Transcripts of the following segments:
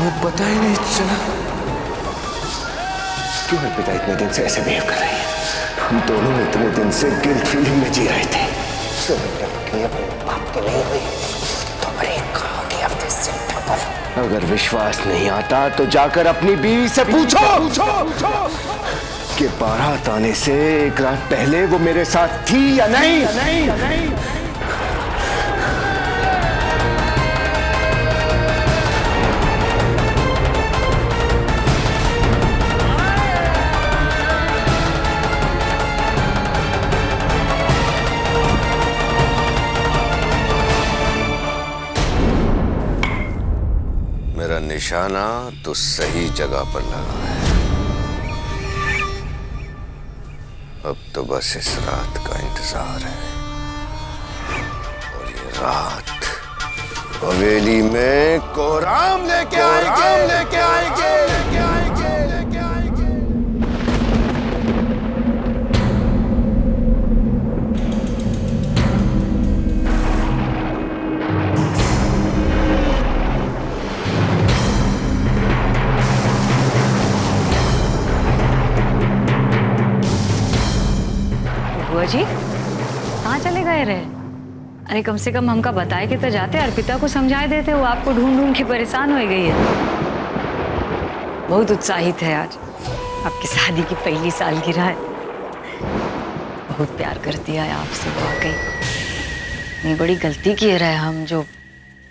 हमें पता ही नहीं चला। क्यों अर्पिता इतने दिन से ऐसे बिहेव कर रही है? हम दोनों इतने दिन से गिल्ट फीलिंग में जी रहे थे। तो अपने बाप की नहीं हुई तो बड़ी कहा हफ्ते से अगर विश्वास नहीं आता तो जाकर अपनी बीवी से पूछो कि बारात आने से एक रात पहले वो मेरे साथ थी या नहीं। मेरा निशाना तो सही जगह पर लगा है। अब तो बस इस रात का इंतजार है और ये रात हवेली में कोहराम लेके आएंगे। बुआ जी कहाँ चले गए रहे? अरे कम से कम हमका बताए के तो जाते, अर्पिता को समझाए देते। वो आपको ढूंढ ढूंढ के परेशान हो गई है। बहुत उत्साहित है आज, आपकी शादी की पहली सालगिरह है। बहुत प्यार करती है आपसे वाकई। इतनी बड़ी गलती किए रहे हम जो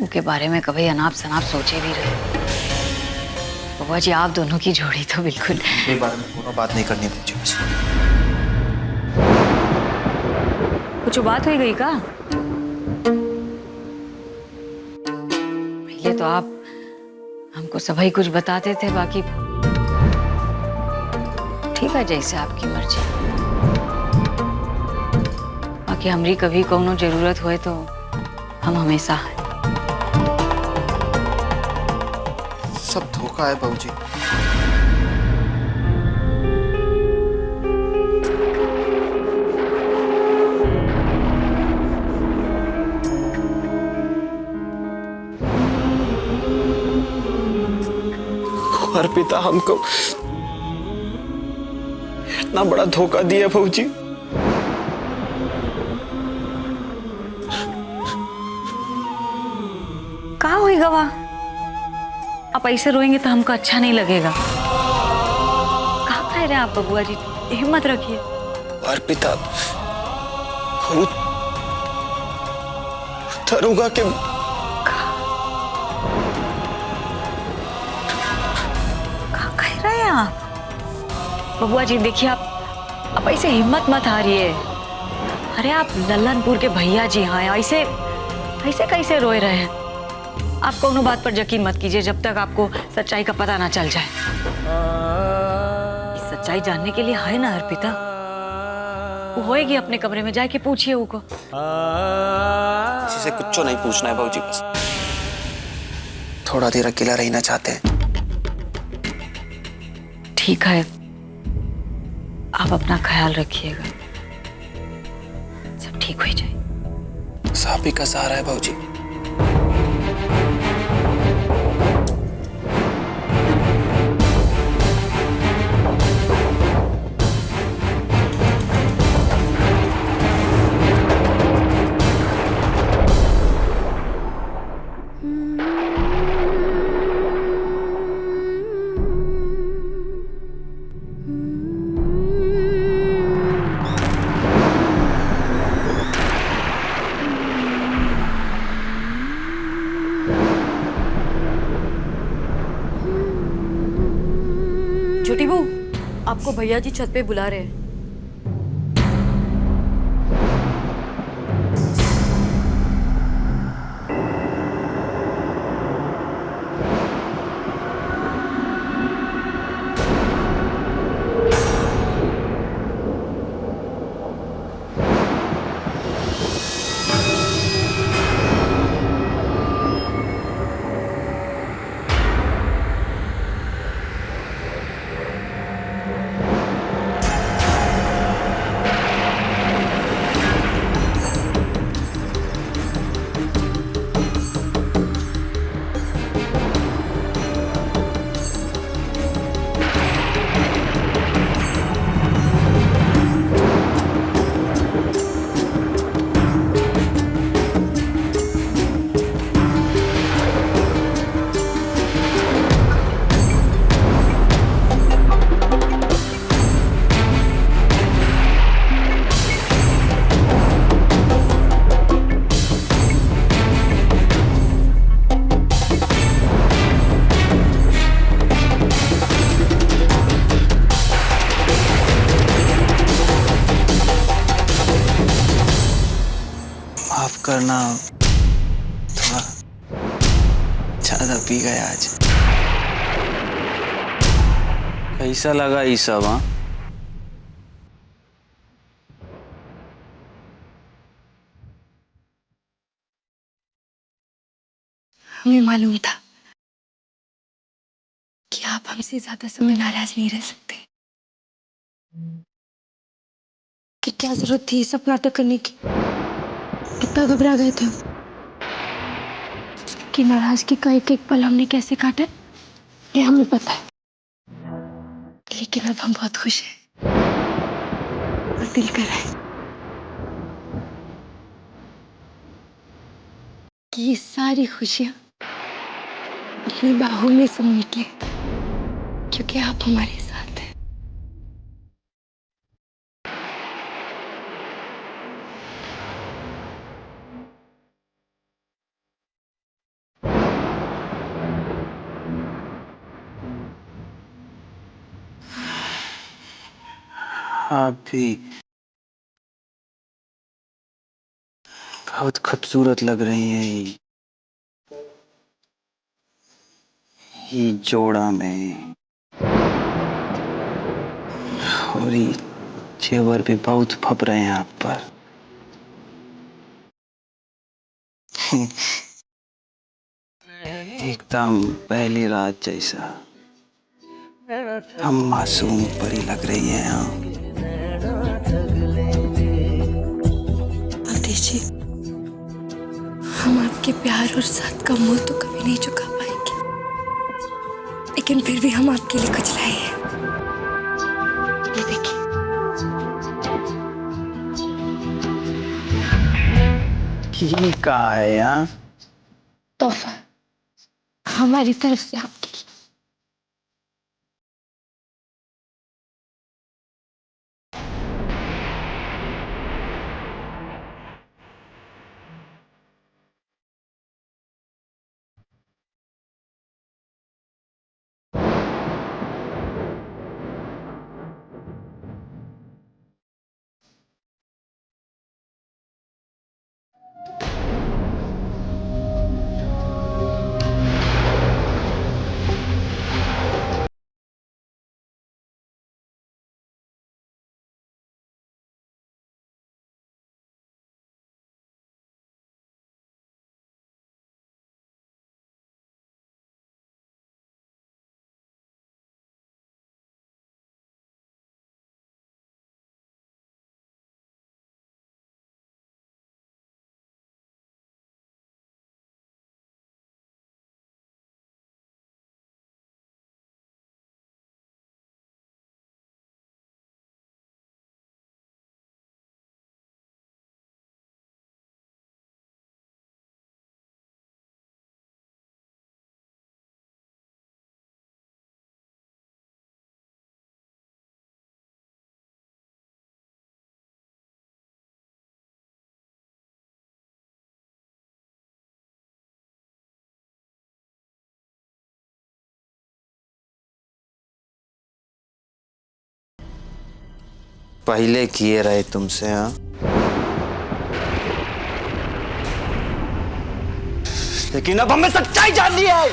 उनके बारे में कभी अनाप शनाप सोचे भी रहे। बुआ जी आप दोनों की जोड़ी तो बिल्कुल। ये बारे में कोनो बात नहीं करनी मुझे। कुछ बात हो गई का? पहले तो आप हमको सभी कुछ बताते थे, बाकी ठीक है जैसे आपकी मर्जी। बाकी हमारी कभी कोनो जरूरत होए तो हम हमेशा हैं। सब धोखा है बाबूजी। अर्पिता हमको इतना बड़ा धोखा दिया बाबूजी। कहाँ हुई गवा? आप ऐसे रोएंगे तो हमको अच्छा नहीं लगेगा। कहाँ कह रहे हैं आप बुआ जी? हिम्मत रखिए। अर्पिता हम तरुगा के बबुआ जी देखिए, आप ऐसे हिम्मत मत हारिए। अरे आप लल्लनपुर के भैया जी हैं, ऐसे ऐसे कैसे रोए रहे हैं? आप कोनो बात पर यकीन मत कीजिए जब तक आपको सच्चाई का पता ना चल जाए। इस सच्चाई जानने के लिए है ना अर्पिता, वो होएगी अपने कमरे में, जाके पूछिए उनको। किसी से कुछ नहीं पूछना है बाबूजी, बस थोड़ा देर अकेला रहना चाहते हैं। ठीक है, आप अपना ख्याल रखिएगा, सब ठीक हो जाए। साहब ही का सहारा है बाबूजी। छोटी बहू, आपको भैया जी छत पे बुला रहे हैं। ना थोड़ा ज्यादा पी गया आज। कैसा लगा ये सब? हाँ, हमें मालूम था कि आप हमसे ज्यादा समय नाराज नहीं रह सकते, कि क्या जरूरत थी ये सब नाटक करने की। कितना घबरा गए थे हम कि नाराजगी का एक एक पल हमने कैसे काटा ये हमें पता है। लेकिन अब हम बहुत खुश हैं और दिल कर रहा है कि ये सारी खुशियां अपनी बाहों में समेट लें, क्योंकि आप हमारे साथ हैं। आप भी बहुत खूबसूरत लग रही हैं ये जोड़ा में, और ये जेवर भी बहुत फप रहे हैं आप पर। एकदम पहली रात जैसा हम मासूम परी लग रही हैं। हाँ, अवधेश जी, हम आपके प्यार और साथ का मोल तो कभी नहीं चुका पाएंगे, लेकिन फिर भी हम आपके लिए कुछ लाए हैं। ये देखिए, ये का है यार? तोहफा हमारी तरफ से आपके लिए। पहले किए रहे तुमसे। हाँ, लेकिन अब हमें सच्चाई जाननी है।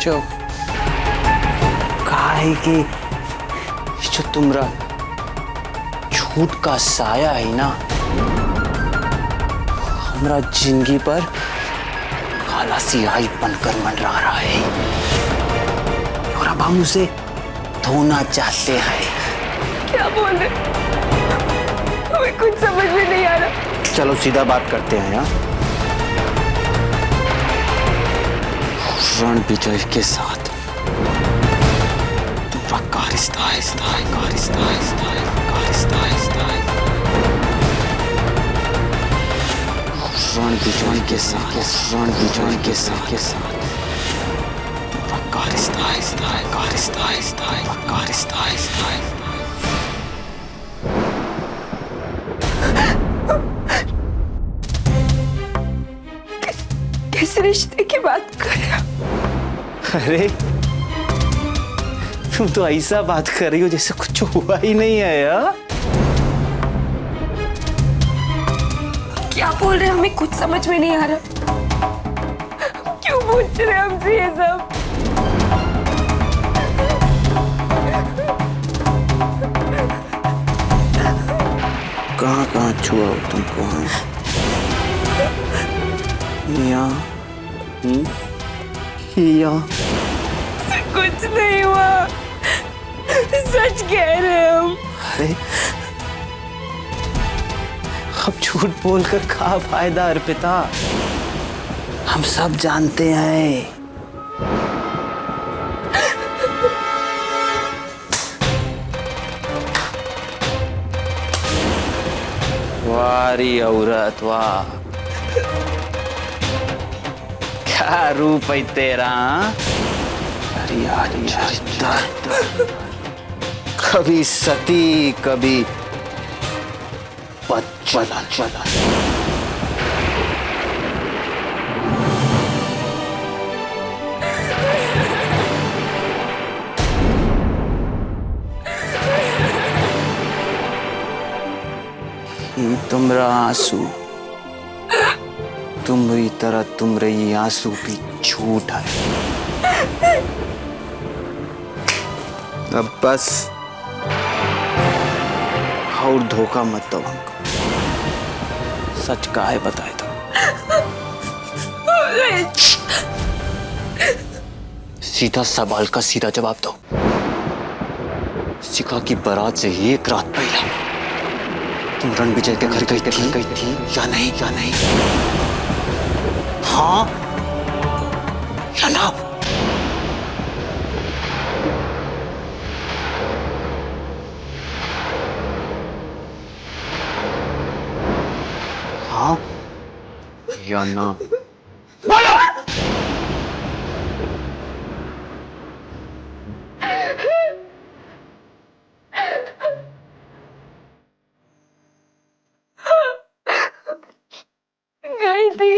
जो कहा है कि जो तुम्हारा झूठ का साया है ना, हमारा जिंदगी पर काला सियाही बनकर मंडरा रहा है, और अब हम उसे धोना चाहते हैं। क्या बोल रहे? हमें कुछ समझ में नहीं आ रहा। चलो सीधा बात करते हैं। यहाँ रण विजय के साथ तुम्हारा का रिश्ता है, का रिश्ता है, का रिश्ता है। रण विजय के साथ, रण विजय के साथ तुम्हारा का रिश्ता है, का रिश्ता है, का रिश्ता है। किस रिश्ते की बात कर रहे हो? अरे तुम तो ऐसा बात कर रही हो जैसे कुछ हुआ ही नहीं है यार। क्या बोल रहे हैं, हमें कुछ समझ में नहीं आ रहा। क्यों पूछ रहे हैं हमसे ये सब? कहाँ कहाँ छुआ हो तुमको? यहाँ कुछ नहीं हुआ, सच कह रहे हैं हम। अरे अब झूठ बोलकर क्या फायदा अर्पिता, हम सब जानते हैं। वारी औरत वाह, क्या रूप है तेरा। कभी सती कभी बच्चन। तुमरा आंसू तुम्हारी तरह तुमरे ये आंसू भी झूठ है। अब बस और धोखा मत दो हमको, सच का है बताए तो। सीधा सवाल का सीधा जवाब दो। शिखा की बारात से एक रात पहले तुम रणविजय के घर गई थी या नहीं? हाँ या ना? हाँ या ना? गई थी।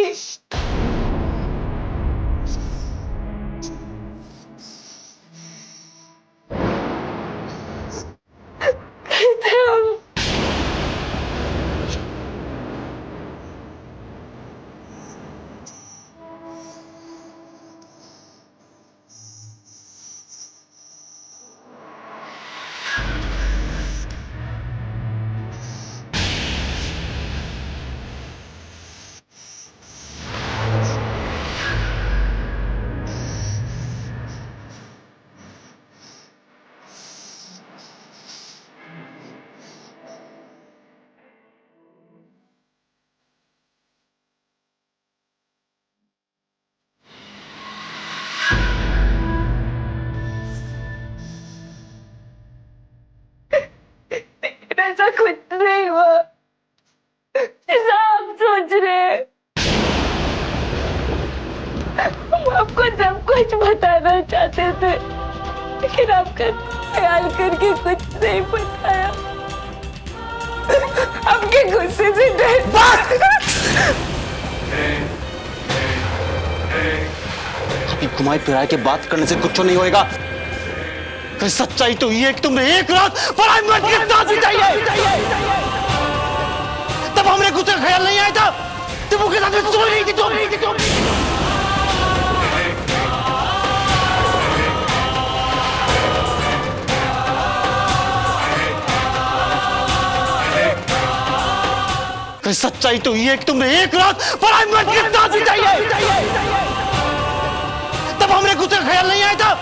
ऐसा कुछ नहीं हुआ ऐसा आप सोच रहे हैं। हम आपको सब कुछ बताना चाहते थे, लेकिन आपका ख्याल करके कुछ नहीं बताया। आपके गुस्से से डर। अभी घुमाई फिराई के बात करने से कुछ नहीं होएगा। सच्चाई तो ये है कि तुमने एक रात पराई मर्द के साथ बिताई है। तब हमने कुछ ख्याल नहीं आया था, तुम उसके साथ में सो रही थी तुम। सच्चाई तो ये है कि तुमने एक रात पराई मर्द के साथ बिताई है। तब हमने कुछ ख्याल नहीं आया था,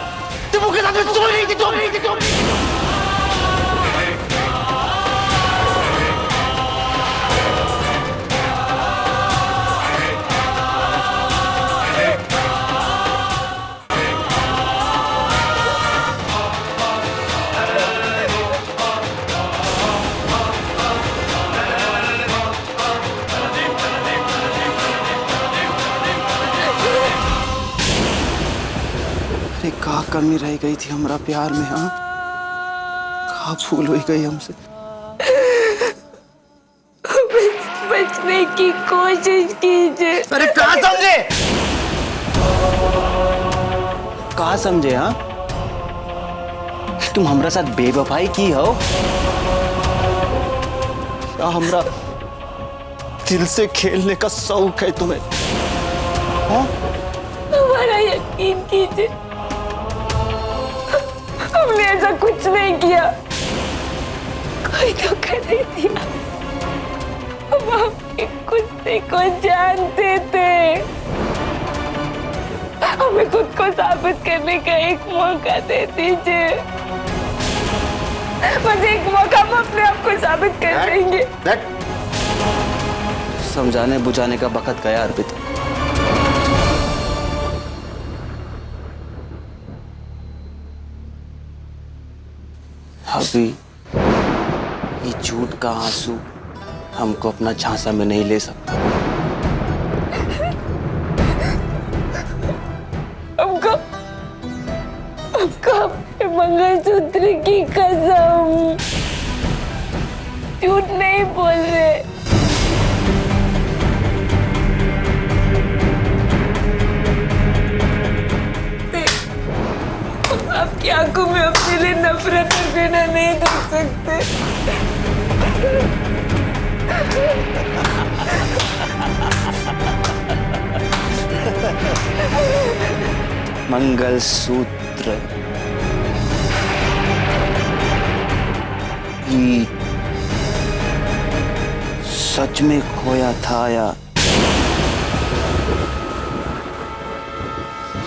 तुम उसके साथ में सो रही थी तुम। का कमी रह गई थी हमारा प्यार में? हाँ, का भूल हो गई हमसे? बचने की कोशिश कीजिए। अरे कहाँ समझे? का कहा समझे? हाँ, तुम हमरा साथ बेवफाई की हो या हमरा दिल से खेलने का शौक है तुम्हें? हाँ? हमारा यकीन कीजिए, हमने ऐसा कुछ नहीं किया, कोई धोखा नहीं दिया। हम आपके गुस्से को जानते थे। हमें खुद को साबित करने का एक मौका दे दीजिए, बस एक मौका हम अपने आप को साबित कर देंगे। समझाने बुझाने का वक्त गया अर्पिता। अभी ये झूठ का आंसू हमको अपना झांसा में नहीं ले सकता। हमको अपने मंगलसूत्र की कसम, झूठ नहीं बोल रहे। आपकी आंखों में अपने लिए नफरत और घृणा नहीं देख सकते। मंगलसूत्र ही सच में खोया था या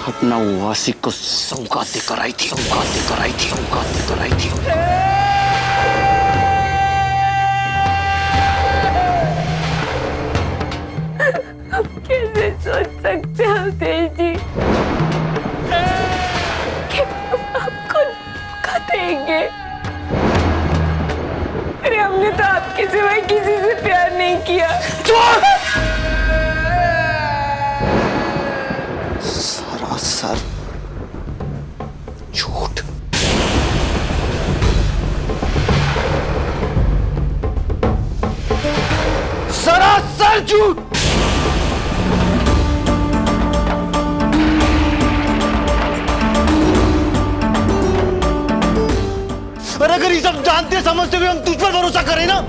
अपना वासी को सौगातें कराई थी? कैसे सोच सकते हो तेज जी कि हम आपको धोखा देंगे? अरे हमने तो आपके सिवाय किसी से प्यार नहीं किया। सरासर झूठ। सरासर झूठ। और अगर ये सब जानते समझते हुए हम तुझ पर भरोसा करें ना,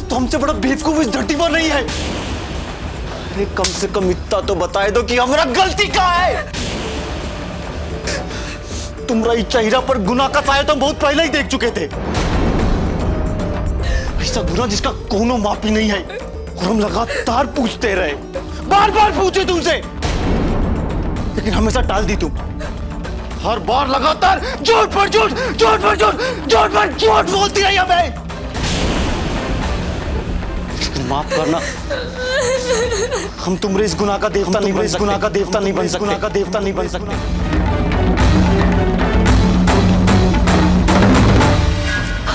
तो हमसे बड़ा बेवकूफ इस धरती पर नहीं है। अरे कम से कम इतना तो बताए दो कि हमारा गलती कहाँ है। तुम्हारा चेहरा पर गुनाह का साया तो हम बहुत पहले ही देख चुके थे। ऐसा गुनाह जिसका कोनो माफी नहीं है, और हम लगातार पूछते रहे, बार बार पूछे तुमसे, लेकिन हमेशा टाल दी तुम। हर बार लगातार झूठ पर झूठ बोलती रही हमें। माफ करना, हम तुम्हारे इस गुनाह का देवता नहीं बन सकते।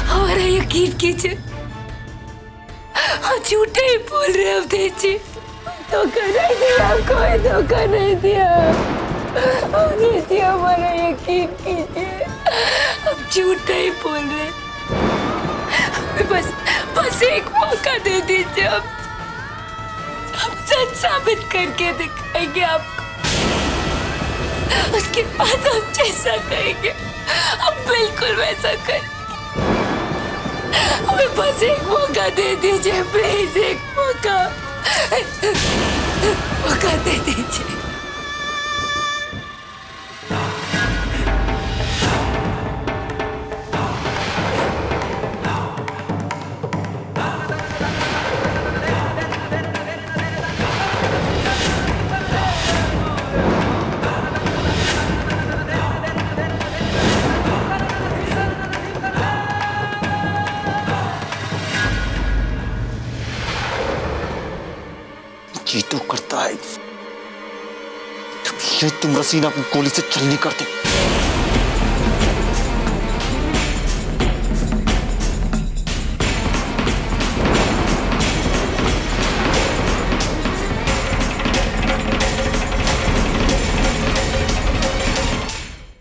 हमारा यकीन कीजिए, हम झूठे ही बोल रहे हैं अवधेश जी। धोखा नहीं दिया, कोई धोखा नहीं दिया। अवधेश जी हमारा यकीन कीजिए, हम झूठ नहीं बोल रहे। बस एक मौका दे दीजिए, हम सच साबित करके दिखाएंगे आपको। उसके बाद हम जैसा कहेंगे हम बिल्कुल वैसा करेंगे। हमें बस एक मौका दे दीजिए, प्लीज एक मौका दे दीजिए। जी तो करता है जब ये तुम रसीना को गोली से छलनी करते।